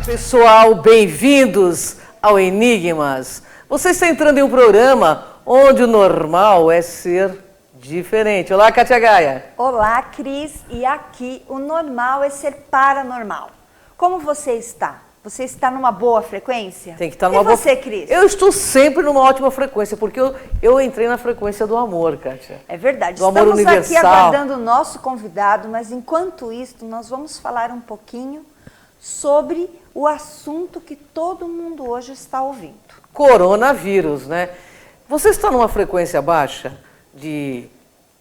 Pessoal, bem-vindos ao Enigmas. Você está entrando em um programa onde o normal é ser diferente. Olá, Kátia Gaia. Olá, Cris. E aqui o normal é ser paranormal. Como você está? Você está numa boa frequência? Tem que estar numa boa frequência. E você, Cris? Eu estou sempre numa ótima frequência, porque eu entrei na frequência do amor, Kátia. É verdade. Do amor universal. Estamos aqui aguardando o nosso convidado, mas enquanto isso, nós vamos falar um pouquinho sobre o assunto que todo mundo hoje está ouvindo. Coronavírus, né? Você está numa frequência baixa de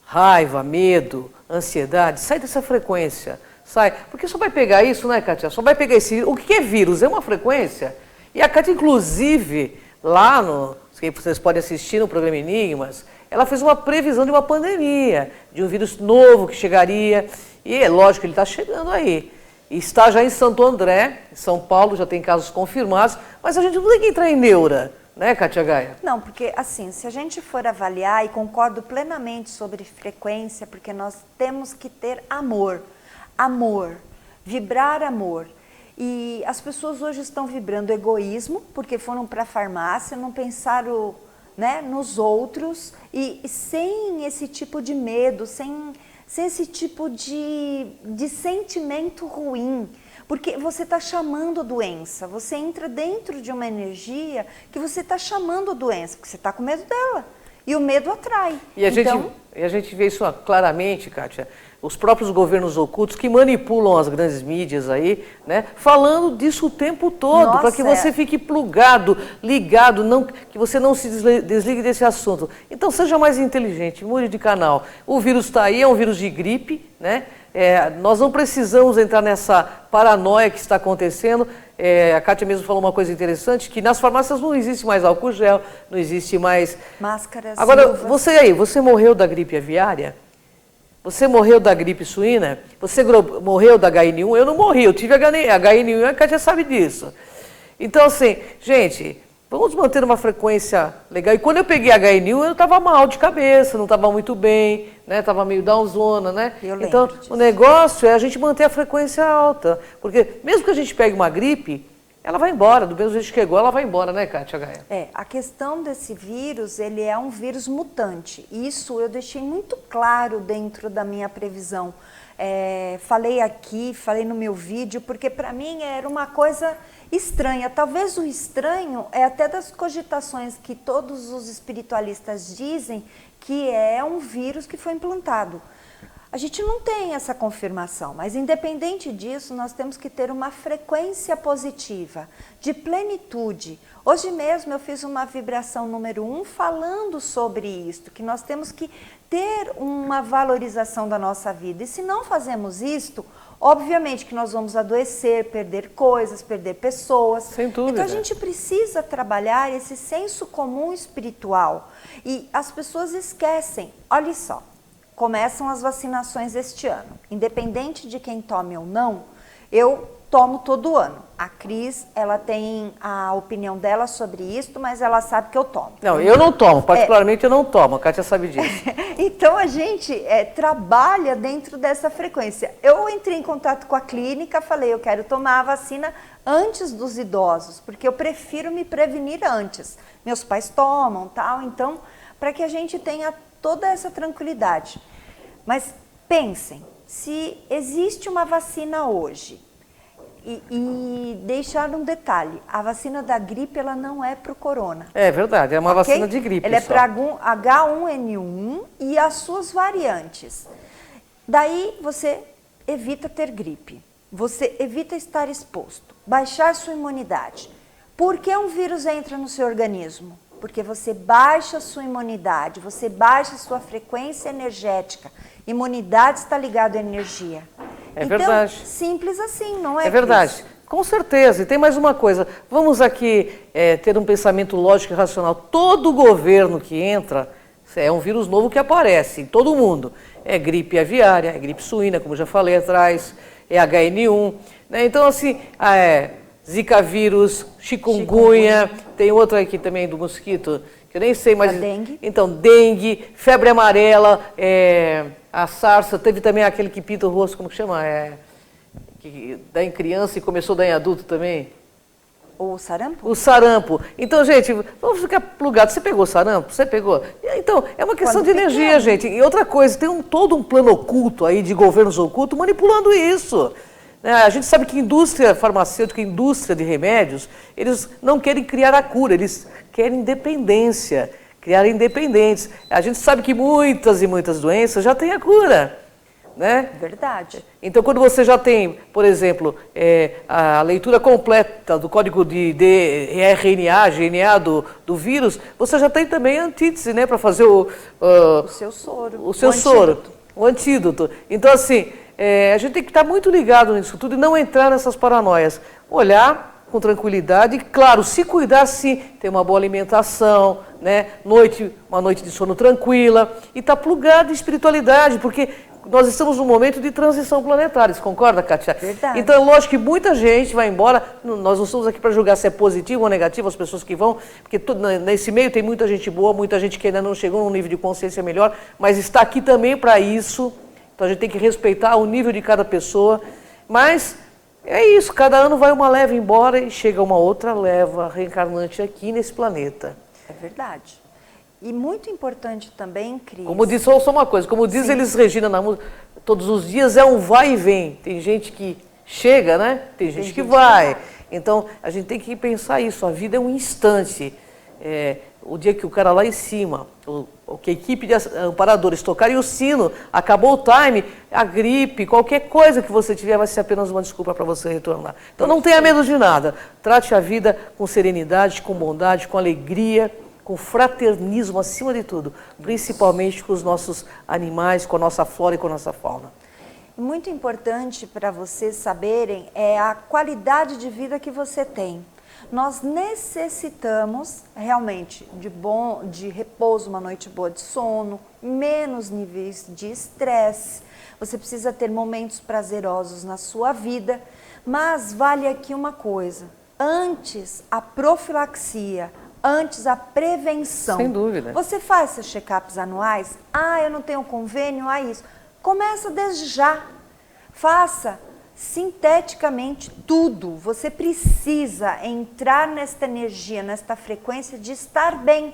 raiva, medo, ansiedade? Sai dessa frequência. Sai. Porque só vai pegar isso, né, Kátia? Só vai pegar esse... O que é vírus? É uma frequência. E a Kátia, inclusive, lá no... que vocês podem assistir no programa Enigmas, ela fez uma previsão de uma pandemia, de um vírus novo que chegaria. E é lógico que ele está chegando aí. Está já em Santo André, em São Paulo, já tem casos confirmados, mas a gente não tem que entrar em neura, né, Kátia Gaia? Não, porque assim, se a gente for avaliar, e concordo plenamente sobre frequência, porque nós temos que ter amor, vibrar amor. E as pessoas hoje estão vibrando egoísmo, porque foram para a farmácia, não pensaram, né, nos outros, e sem esse tipo de medo, sem esse tipo de sentimento ruim, porque você está chamando a doença, você entra dentro de uma energia que você está chamando a doença, porque você está com medo dela, e o medo atrai. E a gente vê isso claramente, Kátia, os próprios governos ocultos que manipulam as grandes mídias aí, né, falando disso o tempo todo, para que você fique plugado, ligado, que você não se desligue desse assunto. Então seja mais inteligente, mude de canal. O vírus está aí, é um vírus de gripe, né? Nós não precisamos entrar nessa paranoia que está acontecendo. A Kátia mesmo falou uma coisa interessante, que nas farmácias não existe mais álcool gel, não existe mais... máscaras, Agora, luvas. você morreu da gripe aviária? Você morreu da gripe suína? Você morreu da HN1? Eu não morri, eu tive HN1 e a Kátia sabe disso. Então, assim, gente, vamos manter uma frequência legal. E quando eu peguei HN1, eu estava mal de cabeça, não estava muito bem, né? Estava meio downzona, né? Então, o negócio é a gente manter a frequência alta. Porque mesmo que a gente pegue uma gripe, ela vai embora, do mesmo jeito que chegou, ela vai embora, né, Kátia Gaia? A questão desse vírus, ele é um vírus mutante. Isso eu deixei muito claro dentro da minha previsão. Falei aqui, falei no meu vídeo, porque para mim era uma coisa estranha. Talvez o estranho é até das cogitações que todos os espiritualistas dizem que é um vírus que foi implantado. A gente não tem essa confirmação, mas independente disso, nós temos que ter uma frequência positiva, de plenitude. Hoje mesmo eu fiz uma vibração número 1 falando sobre isto, que nós temos que ter uma valorização da nossa vida. E se não fazemos isto, obviamente que nós vamos adoecer, perder coisas, perder pessoas. Sem dúvida. Então a gente precisa trabalhar esse senso comum espiritual. E as pessoas esquecem, olha só. Começam as vacinações este ano. Independente de quem tome ou não, eu tomo todo ano. A Cris, ela tem a opinião dela sobre isso, mas ela sabe que eu tomo. Não, eu não tomo, particularmente eu não tomo, a Kátia sabe disso. Então a gente trabalha dentro dessa frequência. Eu entrei em contato com a clínica, falei, eu quero tomar a vacina antes dos idosos, porque eu prefiro me prevenir antes. Meus pais tomam, tal, então, para que a gente tenha toda essa tranquilidade. Mas pensem, se existe uma vacina hoje, e deixar um detalhe, a vacina da gripe ela não é para o corona. É verdade, é uma vacina de gripe. Ela é para H1N1 e as suas variantes. Daí você evita ter gripe, você evita estar exposto, baixar sua imunidade. Por que um vírus entra no seu organismo? Porque você baixa a sua imunidade, você baixa a sua frequência energética. Imunidade está ligada à energia. É verdade. Então, simples assim, não é? É verdade. Cris? Com certeza. E tem mais uma coisa. Vamos aqui ter um pensamento lógico e racional. Todo governo que entra é um vírus novo que aparece em todo mundo. É gripe aviária, é gripe suína, como já falei atrás, é HN1. Né? Então, assim... Zika vírus, chikungunya, tem outro aqui também do mosquito, que eu nem sei, mas... A dengue. Então, dengue, febre amarela, a sarça, teve também aquele que pinta o rosto, como que chama? que dá em criança e começou a dar em adulto também? O sarampo? O sarampo. Então, gente, vamos ficar plugados. Você pegou sarampo? Você pegou? Então, é uma questão de energia, gente. E outra coisa, tem todo um plano oculto aí, de governos ocultos, manipulando isso. A gente sabe que indústria farmacêutica, indústria de remédios, eles não querem criar a cura, eles querem independência, criar independentes. A gente sabe que muitas e muitas doenças já têm a cura. Né? Verdade. Então, quando você já tem, por exemplo, a leitura completa do código de RNA, GNA do vírus, você já tem também a antítese, né, para fazer o seu soro. O seu soro, o antídoto. Então, assim, a gente tem que estar muito ligado nisso tudo e não entrar nessas paranoias. Olhar com tranquilidade e, claro, se cuidar sim, ter uma boa alimentação, né, uma noite de sono tranquila e estar plugado em espiritualidade, porque nós estamos num momento de transição planetária, você concorda, Kátia? Verdade. Então, é lógico que muita gente vai embora, nós não estamos aqui para julgar se é positivo ou negativo as pessoas que vão, porque nesse meio tem muita gente boa, muita gente que ainda não chegou num nível de consciência melhor, mas está aqui também para isso, então a gente tem que respeitar o nível de cada pessoa, mas é isso, cada ano vai uma leva embora e chega uma outra leva reencarnante aqui nesse planeta. É verdade. E muito importante também, Cris... Como diz, só uma coisa, como diz Elis Regina na música, todos os dias é um vai e vem. Tem gente que chega, né? Tem gente que vai. Então, a gente tem que pensar isso, a vida é um instante. O dia que o cara lá em cima, que a equipe de amparadores tocarem o sino, acabou o time, a gripe, qualquer coisa que você tiver vai ser apenas uma desculpa para você retornar. Então, não tenha medo de nada. Trate a vida com serenidade, com bondade, com alegria, com fraternismo acima de tudo, principalmente com os nossos animais, com a nossa flora e com a nossa fauna. Muito importante para vocês saberem é a qualidade de vida que você tem. Nós necessitamos realmente de repouso, uma noite boa de sono, menos níveis de estresse. Você precisa ter momentos prazerosos na sua vida, mas vale aqui uma coisa, antes a profilaxia, antes a prevenção. Sem dúvida. Você faz seus check-ups anuais? Eu não tenho convênio, isso. Começa desde já. Faça sinteticamente tudo. Você precisa entrar nesta energia, nesta frequência de estar bem.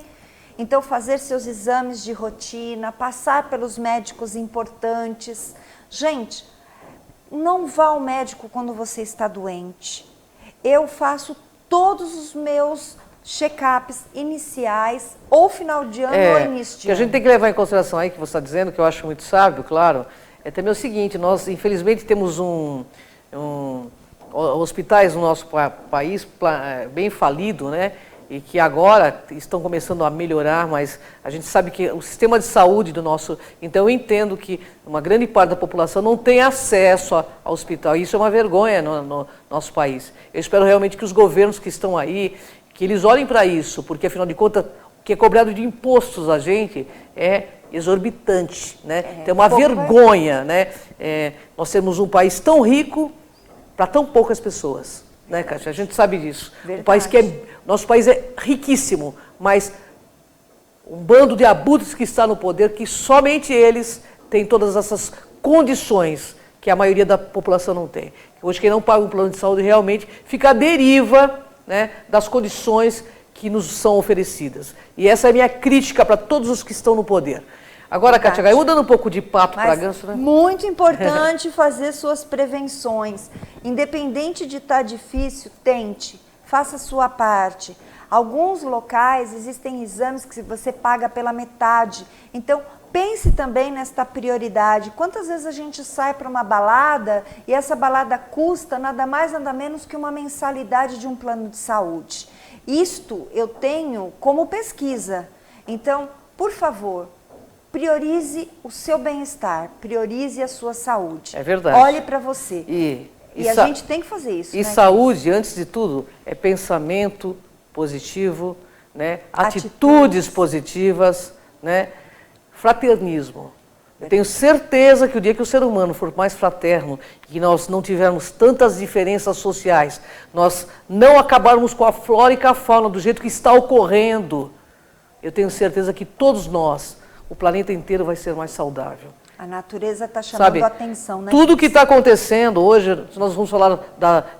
Então, fazer seus exames de rotina, passar pelos médicos importantes. Gente, não vá ao médico quando você está doente. Eu faço todos os meus check-ups iniciais, ou final de ano ou início de ano. Que a gente tem que levar em consideração aí, que você está dizendo, que eu acho muito sábio, claro, é também o seguinte, nós infelizmente temos hospitais no nosso país bem falido, né? E que agora estão começando a melhorar, mas a gente sabe que o sistema de saúde do nosso... Então eu entendo que uma grande parte da população não tem acesso ao hospital, e isso é uma vergonha no nosso país. Eu espero realmente que os governos que estão aí, que eles olhem para isso, porque afinal de contas, o que é cobrado de impostos a gente é exorbitante, né? Então é uma vergonha, né? Nós temos um país tão rico para tão poucas pessoas, né, Kátia? A gente sabe disso. Nosso país é riquíssimo, mas um bando de abutres que está no poder, que somente eles têm todas essas condições que a maioria da população não tem. Hoje quem não paga um plano de saúde realmente fica à deriva, né, das condições que nos são oferecidas. E essa é a minha crítica para todos os que estão no poder. Agora, Kátia, mudando um pouco de pato para ganso, né? Muito importante fazer suas prevenções. Independente de estar difícil, tente, faça a sua parte. Alguns locais existem exames que você paga pela metade. Então, pense também nesta prioridade. Quantas vezes a gente sai para uma balada e essa balada custa nada mais, nada menos que uma mensalidade de um plano de saúde? Isto eu tenho como pesquisa. Então, por favor, priorize o seu bem-estar, priorize a sua saúde. É verdade. Olhe para você. E a gente tem que fazer isso. E, né, saúde, antes de tudo, é pensamento positivo, né? Atitudes positivas, né? Fraternismo. Eu tenho certeza que o dia que o ser humano for mais fraterno, que nós não tivermos tantas diferenças sociais, nós não acabarmos com a flora e com a fauna do jeito que está ocorrendo, eu tenho certeza que todos nós, o planeta inteiro vai ser mais saudável. A natureza está chamando a atenção, né? Tudo que está acontecendo hoje, nós vamos falar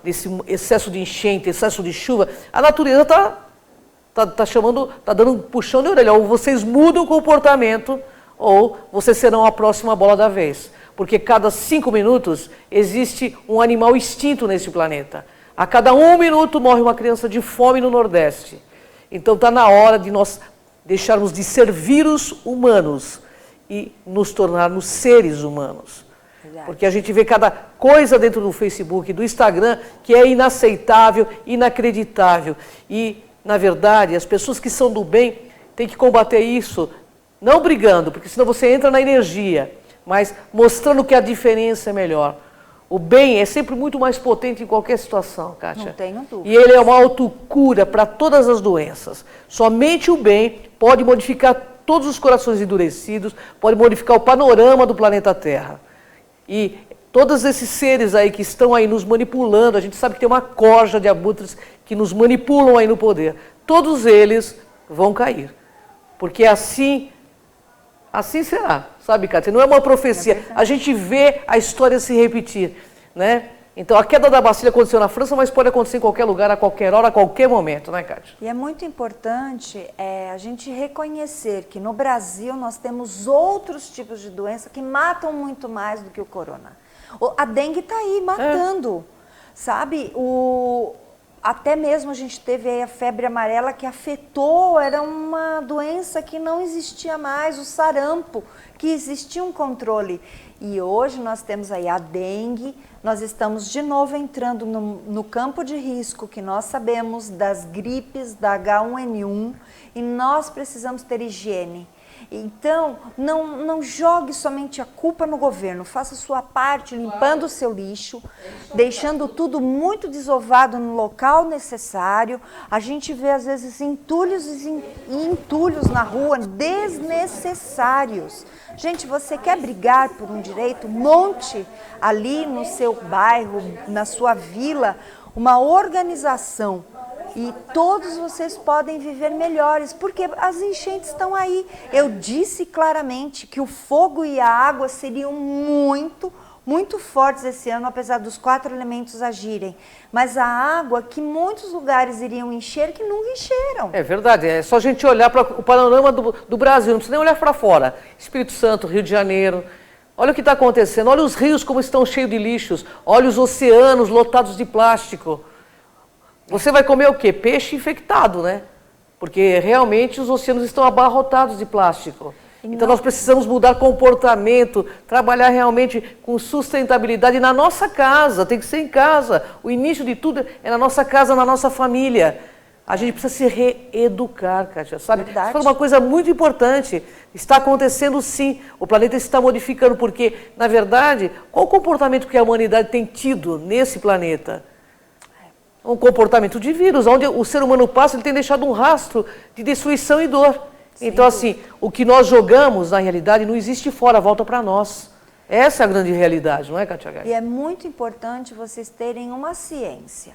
desse excesso de enchente, excesso de chuva, a natureza está chamando, está dando um puxão de orelha. Ou vocês mudam o comportamento, ou vocês serão a próxima bola da vez. Porque cada 5 minutos existe um animal extinto nesse planeta. A cada 1 minuto morre uma criança de fome no Nordeste. Então está na hora de nós deixarmos de ser vírus humanos e nos tornarmos seres humanos. Verdade. Porque a gente vê cada coisa dentro do Facebook, do Instagram, que é inaceitável, inacreditável. E, na verdade, as pessoas que são do bem têm que combater isso, não brigando, porque senão você entra na energia, mas mostrando que a diferença é melhor. O bem é sempre muito mais potente em qualquer situação, Kátia. Não tenho dúvida. E ele é uma autocura para todas as doenças. Somente o bem pode modificar todos os corações endurecidos, pode modificar o panorama do planeta Terra. E todos esses seres aí que estão aí nos manipulando, a gente sabe que tem uma corja de abutres que nos manipulam aí no poder. Todos eles vão cair. Porque assim será, sabe, Kátia? Não é uma profecia. A gente vê a história se repetir, né? Então, a queda da Bastilha aconteceu na França, mas pode acontecer em qualquer lugar, a qualquer hora, a qualquer momento, né, Kátia? E é muito importante a gente reconhecer que no Brasil nós temos outros tipos de doença que matam muito mais do que o corona. A dengue está aí, matando, sabe? Até mesmo a gente teve aí a febre amarela que afetou, era uma doença que não existia mais, o sarampo, que existia um controle. E hoje nós temos aí a dengue, nós estamos de novo entrando no campo de risco que nós sabemos das gripes, da H1N1, e nós precisamos ter higiene. Então, não jogue somente a culpa no governo, faça a sua parte limpando o seu lixo, deixando tudo muito desovado no local necessário. A gente vê às vezes entulhos e entulhos na rua desnecessários. Gente, você quer brigar por um direito? Monte ali no seu bairro, na sua vila, uma organização. E todos vocês podem viver melhores, porque as enchentes estão aí. Eu disse claramente que o fogo e a água seriam muito fortes esse ano, apesar dos 4 elementos agirem. Mas a água, que muitos lugares iriam encher, que nunca encheram. É verdade, é só a gente olhar para o panorama do Brasil, não precisa nem olhar para fora. Espírito Santo, Rio de Janeiro, olha o que está acontecendo, olha os rios como estão cheios de lixos, olha os oceanos lotados de plástico. Você vai comer o quê? Peixe infectado, né? Porque realmente os oceanos estão abarrotados de plástico. Então nós precisamos mudar comportamento, trabalhar realmente com sustentabilidade na nossa casa, tem que ser em casa. O início de tudo é na nossa casa, na nossa família. A gente precisa se reeducar, Kátia, sabe? Verdade. Isso foi uma coisa muito importante. Está acontecendo sim, o planeta está modificando, porque, na verdade, qual o comportamento que a humanidade tem tido nesse planeta? Um comportamento de vírus, onde o ser humano passa, ele tem deixado um rastro de destruição e dor. Sim. Então, assim, o que nós jogamos, na realidade, não existe fora, volta para nós. Essa é a grande realidade, não é, Kátia Gás? E é muito importante vocês terem uma ciência.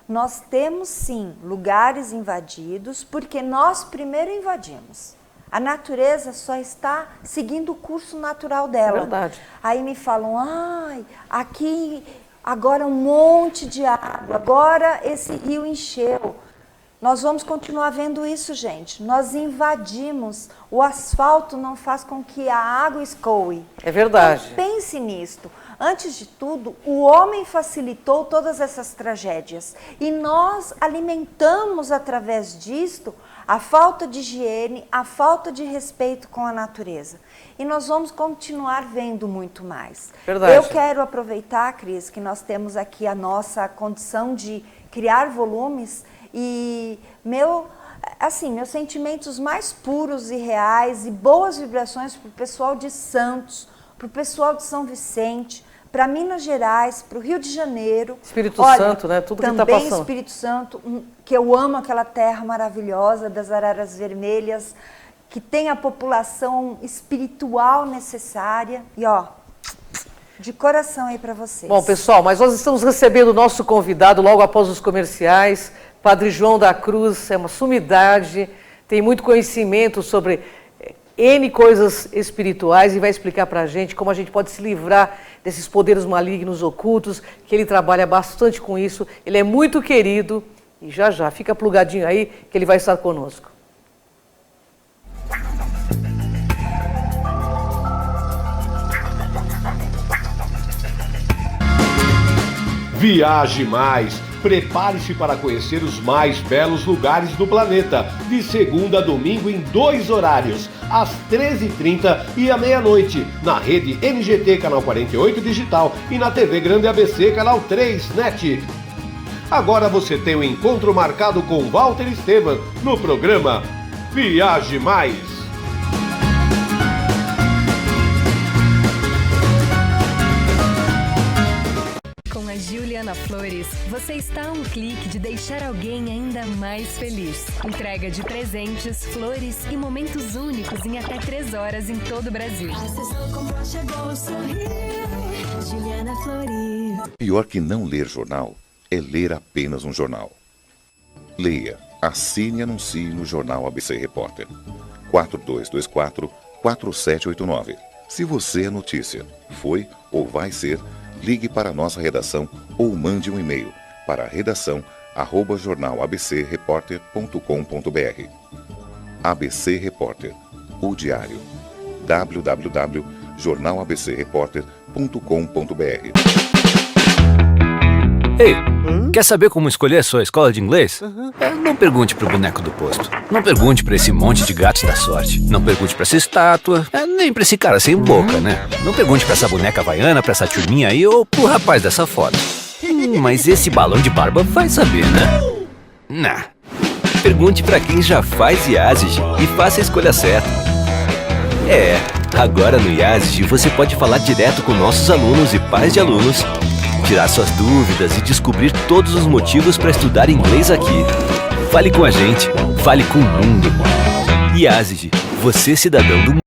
Nós temos, sim, lugares invadidos, porque nós primeiro invadimos. A natureza só está seguindo o curso natural dela. É verdade. Aí me falam, ai, aqui... Agora um monte de água, agora esse rio encheu. Nós vamos continuar vendo isso, gente. Nós invadimos. O asfalto não faz com que a água escoe. É verdade. Então, pense nisto. Antes de tudo, o homem facilitou todas essas tragédias. E nós alimentamos através disto a falta de higiene, a falta de respeito com a natureza. E nós vamos continuar vendo muito mais. Verdade. Eu quero aproveitar, Cris, que nós temos aqui a nossa condição de criar volumes e meus sentimentos mais puros e reais e boas vibrações para o pessoal de Santos, para o pessoal de São Vicente, para Minas Gerais, para o Rio de Janeiro. Espírito Santo, né? Tudo que está passando. Também Espírito Santo, que eu amo aquela terra maravilhosa das araras vermelhas, que tem a população espiritual necessária. E ó, de coração aí para vocês. Bom, pessoal, mas nós estamos recebendo o nosso convidado logo após os comerciais, Padre João da Cruz, é uma sumidade, tem muito conhecimento sobre N coisas espirituais e vai explicar para a gente como a gente pode se livrar desses poderes malignos ocultos, que ele trabalha bastante com isso. Ele é muito querido e já, fica plugadinho aí que ele vai estar conosco. Viaje mais! Prepare-se para conhecer os mais belos lugares do planeta, de segunda a domingo em 2 horários, às 13h30 e à meia-noite, na rede NGT Canal 48 Digital e na TV Grande ABC Canal 3 NET. Agora você tem um encontro marcado com Walter Esteban no programa Viaje Mais. Juliana Flores, você está a um clique de deixar alguém ainda mais feliz. Entrega de presentes, flores e momentos únicos em até 3 horas em todo o Brasil. Juliana Flores. Pior que não ler jornal é ler apenas um jornal. Leia, assine e anuncie no Jornal ABC Repórter. 4224-4789. Se você é notícia, foi ou vai ser, ligue para a nossa redação ou mande um e-mail para redação@jornalabcreporter.com.br. ABC Repórter, o diário. www.jornalabcreporter.com.br. Ei, quer saber como escolher a sua escola de inglês? Não pergunte pro boneco do posto. Não pergunte pra esse monte de gatos da sorte. Não pergunte pra essa estátua. Nem pra esse cara sem boca, né? Não pergunte pra essa boneca havaiana, pra essa turminha aí ou pro rapaz dessa foto. Mas esse balão de barba vai saber, né? Nah. Pergunte pra quem já faz IASIG e faça a escolha certa. Agora no IASIG você pode falar direto com nossos alunos e pais de alunos, tirar suas dúvidas e descobrir todos os motivos para estudar inglês aqui. Fale com a gente, fale com o mundo. IASIG, você cidadão do mundo.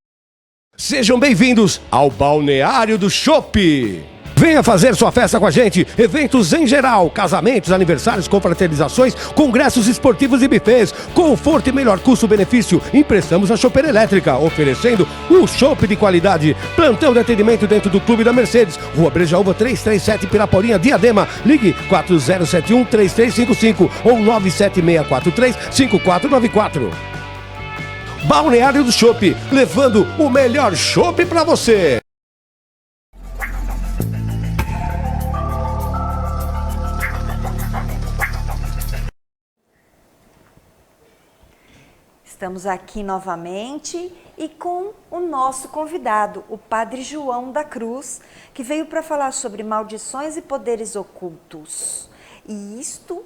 Sejam bem-vindos ao Balneário do Chopp! Venha fazer sua festa com a gente, eventos em geral, casamentos, aniversários, confraternizações, congressos esportivos e buffets, conforto e melhor custo-benefício. Emprestamos a chopeira elétrica, oferecendo um chopp de qualidade. Plantão de atendimento dentro do Clube da Mercedes, Rua Brejaúva 337, Piraporinha, Diadema. Ligue 4071-3355 ou 97643-5494. Balneário do Chopp, levando o melhor chopp para você. Estamos aqui novamente e com o nosso convidado, o Padre João da Cruz, que veio para falar sobre maldições e poderes ocultos. E isto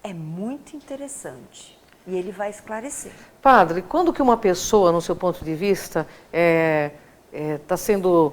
é muito interessante e ele vai esclarecer. Padre, quando que uma pessoa, no seu ponto de vista, está sendo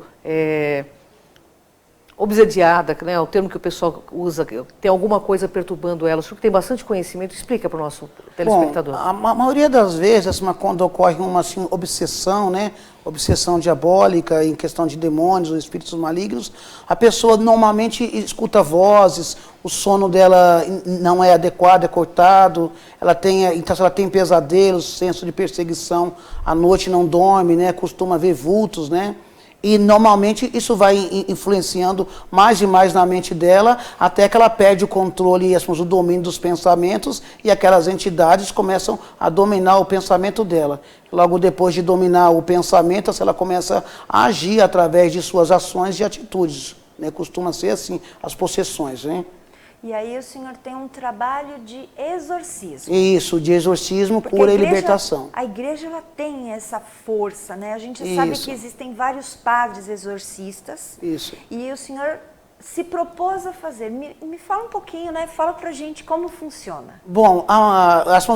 obsediada, né, o termo que o pessoal usa, tem alguma coisa perturbando ela? O senhor que tem bastante conhecimento, explica para o nosso telespectador. Bom, a maioria das vezes, quando ocorre uma obsessão, né, obsessão diabólica em questão de demônios ou espíritos malignos, a pessoa normalmente escuta vozes, o sono dela não é adequado, é cortado, então ela tem pesadelos, senso de perseguição, à noite não dorme, né, costuma ver vultos, né? E normalmente isso vai influenciando mais e mais na mente dela, até que ela perde o controle, o domínio dos pensamentos, e aquelas entidades começam a dominar o pensamento dela. Logo depois de dominar o pensamento, ela começa a agir através de suas ações e atitudes, né? Costuma ser assim, as possessões, né? E aí o senhor tem um trabalho de exorcismo. Isso, de exorcismo, cura e libertação. A igreja ela tem essa força, né? A gente sabe que existem vários padres exorcistas. Isso. E o senhor se propôs a fazer. Me fala um pouquinho, né? Fala pra gente como funciona. Bom,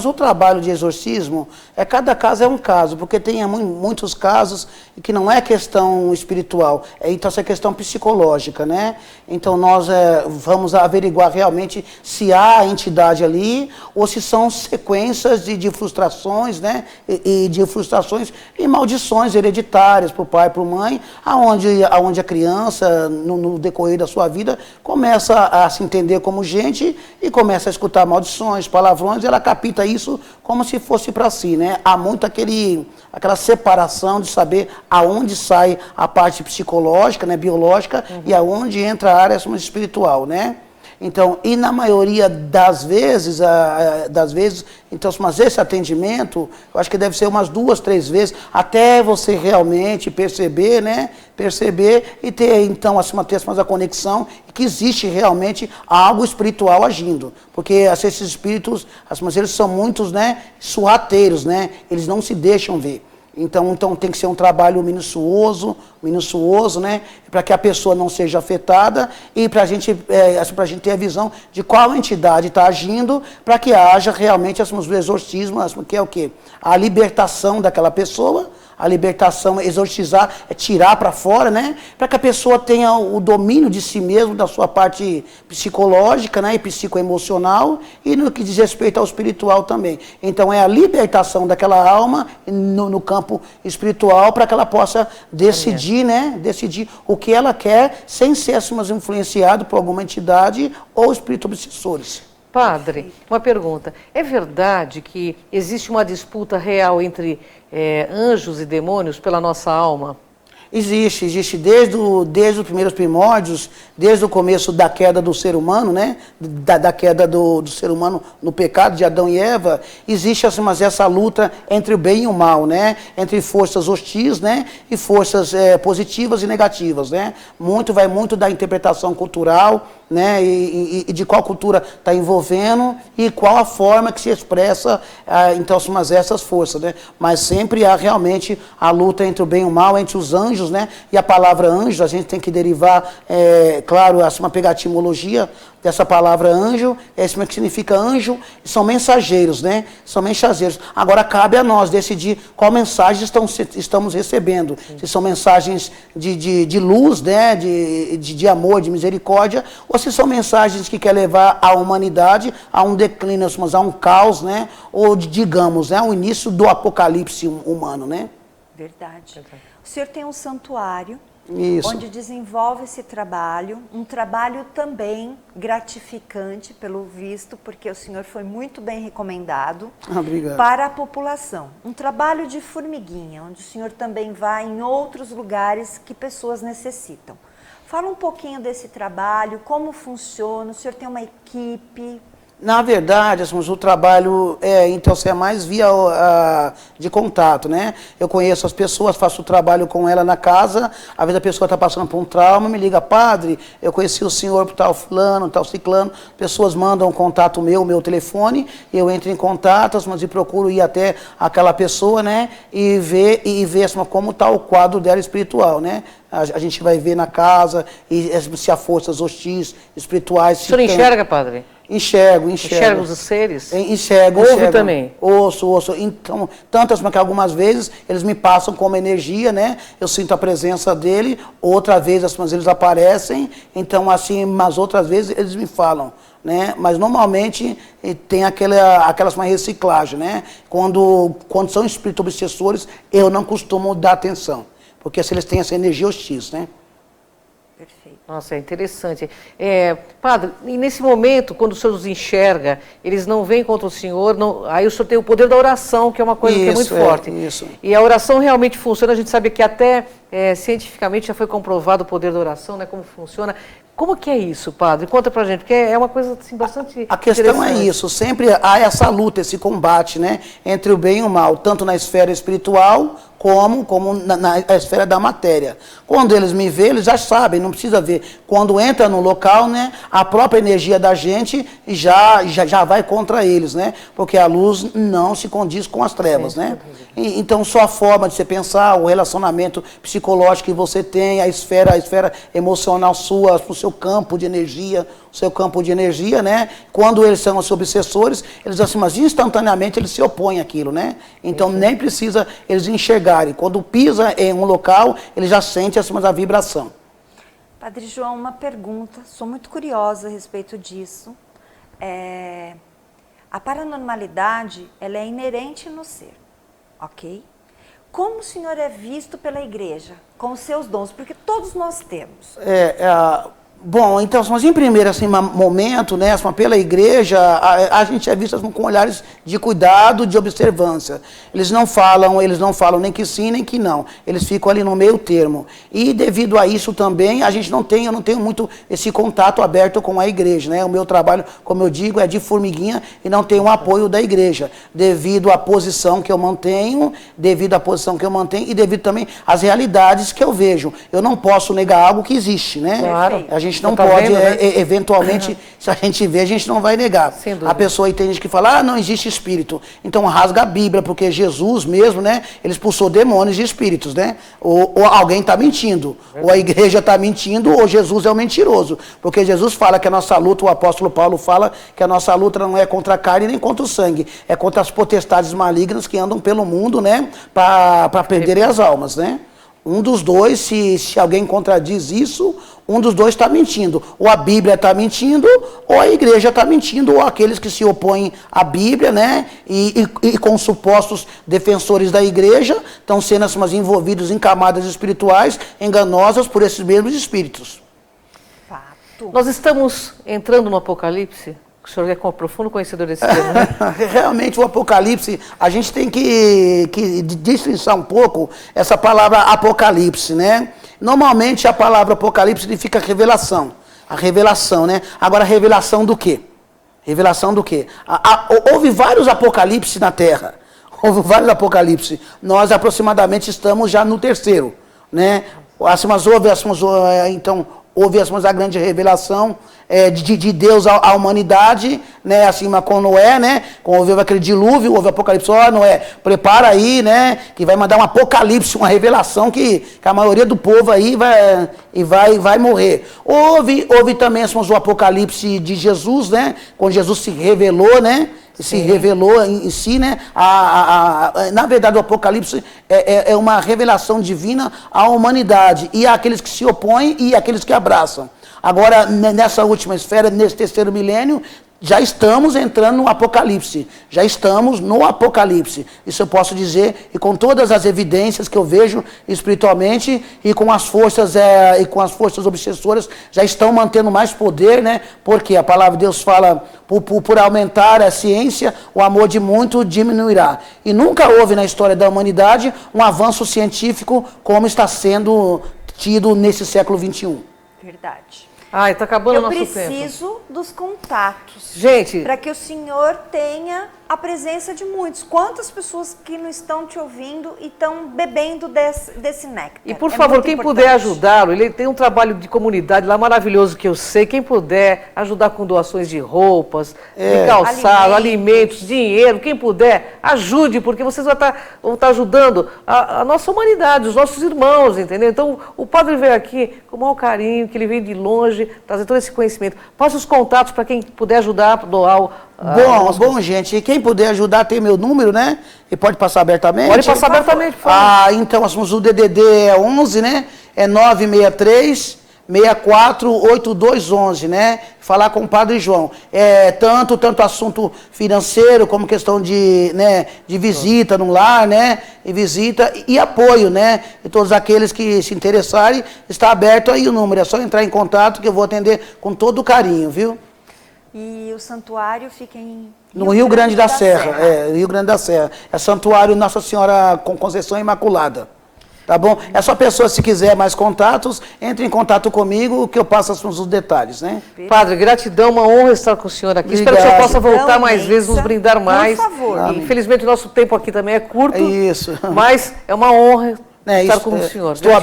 o trabalho de exorcismo, cada caso é um caso, porque tem muitos casos que não é questão espiritual, então essa é questão psicológica, né? Então nós vamos averiguar realmente se há entidade ali, ou se são sequências de frustrações, né? E de frustrações e maldições hereditárias para o pai e para a mãe, aonde a criança, no decorrer da sua sua vida, começa a se entender como gente e começa a escutar maldições, palavrões, e ela capta isso como se fosse para si, né? Há muito aquela separação de saber aonde sai a parte psicológica, né, biológica, e aonde entra a área espiritual, né? Então, e na maioria das vezes, então, mas esse atendimento, eu acho que deve ser umas 2, 3 vezes, até você realmente perceber, né? Perceber e ter, então, assim, ter mais a conexão que existe realmente algo espiritual agindo. Porque assim, esses espíritos, mas eles são muitos, né? Suateiros, né? Eles não se deixam ver. Então tem que ser um trabalho minucioso, né, para que a pessoa não seja afetada e para a gente ter a visão de qual entidade está agindo, para que haja realmente o exorcismo, que é o quê? A libertação daquela pessoa. A libertação, exorcizar, é tirar para fora, né? Para que a pessoa tenha o domínio de si mesmo, da sua parte psicológica, né? E psicoemocional, e no que diz respeito ao espiritual também. Então é a libertação daquela alma no campo espiritual, para que ela possa decidir, né? Decidir o que ela quer, sem ser influenciado por alguma entidade ou espíritos obsessores. Padre, uma pergunta. É verdade que existe uma disputa real entre anjos e demônios pela nossa alma? Existe desde os primeiros primórdios, desde o começo da queda do ser humano, né? Da queda do ser humano no pecado de Adão e Eva, existe mas essa luta entre o bem e o mal, né? Entre forças hostis, né? E forças positivas e negativas, né? Vai muito da interpretação cultural, né? E de qual cultura está envolvendo e qual a forma que se expressa, então, mas essas forças, né? Mas sempre há realmente a luta entre o bem e o mal, entre os anjos, né? E a palavra anjo, a gente tem que derivar, claro, pegar a etimologia dessa palavra anjo, que significa anjo, são mensageiros, né? São mensageiros. Agora cabe a nós decidir qual mensagem estamos recebendo. Sim. Se são mensagens de luz, né? De amor, de misericórdia, ou se são mensagens que quer levar a humanidade a um declínio, a um caos, né? Ou digamos, né? O início do apocalipse humano, né? Verdade. O senhor tem um santuário. Isso. Onde desenvolve esse trabalho, um trabalho também gratificante, pelo visto, porque o senhor foi muito bem recomendado para a população. Um trabalho de formiguinha, onde o senhor também vai em outros lugares que pessoas necessitam. Fala um pouquinho desse trabalho, como funciona, o senhor tem uma equipe... Na verdade, o trabalho então, é mais via de contato, né? Eu conheço as pessoas, faço o trabalho com ela na casa, às vezes a pessoa está passando por um trauma, me liga, padre, eu conheci o senhor por tal fulano, tal ciclano, pessoas mandam um contato meu telefone, eu entro em contato, mas e procuro ir até aquela pessoa, né? E ver como está o quadro dela espiritual, né? A gente vai ver na casa, e se há forças hostis, espirituais... O senhor enxerga, padre? Enxergo. Enxerga os seres? Enxergo. Ouve também? Ouço. Então, tantas que algumas vezes eles me passam como energia, né? Eu sinto a presença dele, outra vez eles aparecem, então assim, mas outras vezes eles me falam, né? Mas normalmente tem aquelas uma reciclagem, né? Quando são espíritos obsessores, eu não costumo dar atenção, porque se eles têm essa energia hostis, né? Perfeito. Nossa, é interessante. Padre, e nesse momento, quando o senhor os enxerga, eles não vêm contra o senhor, aí o senhor tem o poder da oração, que é uma coisa que é muito forte. Isso. E a oração realmente funciona, a gente sabe que até cientificamente já foi comprovado o poder da oração, né, como funciona. Como que é isso, padre? Conta pra gente, porque é uma coisa assim, bastante A questão é isso, sempre há essa luta, esse combate, né, entre o bem e o mal, tanto na esfera espiritual como na esfera da matéria. Quando eles me veem, eles já sabem, não precisa ver. Quando entra no local, né, a própria energia da gente já vai contra eles, né, porque a luz não se condiz com as trevas, né. Então, só a forma de você pensar, o relacionamento psicológico que você tem, a esfera emocional sua, o seu campo de energia, né? Quando eles são os obsessores, eles assim, mas instantaneamente eles se opõem àquilo, né? Então nem precisa eles enxergarem. Quando pisa em um local, ele já sente assim, a vibração. Padre João, uma pergunta, sou muito curiosa a respeito disso. A paranormalidade, ela é inerente no ser, ok? Como o senhor é visto pela igreja, com os seus dons? Porque todos nós temos. Bom, então, mas em primeiro assim, momento, né, pela igreja, a gente é visto com olhares de cuidado, de observância. Eles não falam nem que sim, nem que não. Eles ficam ali no meio termo. E devido a isso também, eu não tenho muito esse contato aberto com a igreja, né? O meu trabalho, como eu digo, é de formiguinha e não tenho o apoio da igreja, devido à posição que eu mantenho, e devido também às realidades que eu vejo. Eu não posso negar algo que existe, né? Claro. A gente não Tá pode, vendo, né? eventualmente, se a gente vê, a gente não vai negar. Sem dúvida. A pessoa aí tem gente que fala, não existe espírito. Então rasga a Bíblia, porque Jesus mesmo, né, ele expulsou demônios e espíritos, né? Ou alguém está mentindo, ou a igreja está mentindo, ou Jesus é um mentiroso. Porque Jesus fala que a nossa luta, o apóstolo Paulo fala que a nossa luta não é contra a carne nem contra o sangue, é contra as potestades malignas que andam pelo mundo, né, para perderem as almas, né? Um dos dois, se alguém contradiz isso, um dos dois está mentindo. Ou a Bíblia está mentindo, ou a igreja está mentindo, ou aqueles que se opõem à Bíblia, né? E com supostos defensores da igreja, estão sendo assim, envolvidos em camadas espirituais enganosas por esses mesmos espíritos. Fato. Nós estamos entrando no Apocalipse? O senhor é profundo conhecedor desse tema, né? Realmente o Apocalipse, a gente tem que destrinçar um pouco essa palavra Apocalipse, né? Normalmente a palavra Apocalipse significa revelação. A revelação, né? Agora, revelação do quê? Revelação do quê? Houve vários Apocalipse na Terra. Houve vários Apocalipse. Nós aproximadamente estamos já no terceiro, né? Houve a grande revelação de Deus à humanidade, né, assim, com Noé, né, houve aquele dilúvio, houve Apocalipse, Noé, prepara aí, né, que vai mandar um apocalipse, uma revelação que a maioria do povo aí vai morrer. Houve também o Apocalipse de Jesus, né, quando Jesus se revelou, né, se revelou em si, né? Na verdade, o Apocalipse é uma revelação divina à humanidade, e àqueles que se opõem e àqueles que abraçam. Agora, nessa última esfera, nesse terceiro milênio, já estamos entrando no Apocalipse. Já estamos no Apocalipse. Isso eu posso dizer, e com todas as evidências que eu vejo espiritualmente, e com as forças obsessoras, já estão mantendo mais poder, né? Porque a palavra de Deus fala, por aumentar a ciência, o amor de muito diminuirá. E nunca houve na história da humanidade um avanço científico como está sendo tido nesse século XXI. Verdade. Ai, está acabando o nosso tempo. Eu preciso dos contatos. Gente, para que o senhor tenha a presença de muitos. Quantas pessoas que não estão te ouvindo e estão bebendo desse néctar? E por favor, quem puder ajudá-lo, ele tem um trabalho de comunidade lá maravilhoso que eu sei. Quem puder ajudar com doações de roupas, de calçado, alimentos, dinheiro, quem puder, ajude, porque vocês vão estar ajudando a nossa humanidade, os nossos irmãos, entendeu? Então, o padre veio aqui com o maior carinho, que ele veio de longe, trazer todo esse conhecimento. Passe os contatos para quem puder ajudar a doar Bom, gente, quem puder ajudar, tem meu número, né? E pode passar abertamente? Pode passar abertamente, por favor. Então, o DDD é 11, né? É 963 648211, né? Falar com o Padre João. Tanto assunto financeiro, como questão de visita no lar, né? E visita e apoio, né? E todos aqueles que se interessarem, está aberto aí o número. É só entrar em contato que eu vou atender com todo carinho, viu? E o santuário fica no Rio Grande da Serra. Rio Grande da Serra. É Santuário Nossa Senhora com Conceição Imaculada. Tá bom? É só a pessoa, se quiser mais contatos, entre em contato comigo que eu passo os detalhes, né? Padre, gratidão, uma honra estar com o senhor aqui. Obrigado. Espero que o senhor possa voltar mais vezes, nos brindar mais. Por favor. Infelizmente, o nosso tempo aqui também é curto. Isso. Mas é uma honra estar com o senhor. Estou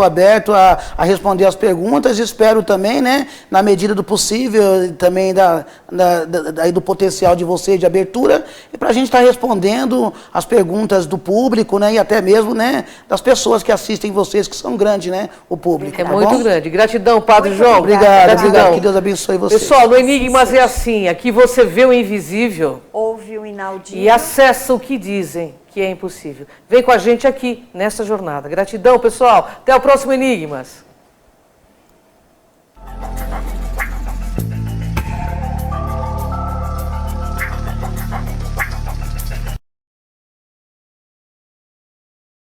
aberto a responder as perguntas e espero também, né, na medida do possível, também do potencial de vocês de abertura, e para a gente estar respondendo as perguntas do público, né, e até mesmo, né, das pessoas que assistem vocês, que são grandes, né, o público. É muito grande. Gratidão, Padre João. Obrigado. Que Deus abençoe vocês. Pessoal, no Enigmas é assim, aqui você vê o invisível, ouve o inaudível e acessa o que dizem que é impossível. Vem com a gente aqui nessa jornada. Gratidão, pessoal. Até o próximo Enigmas.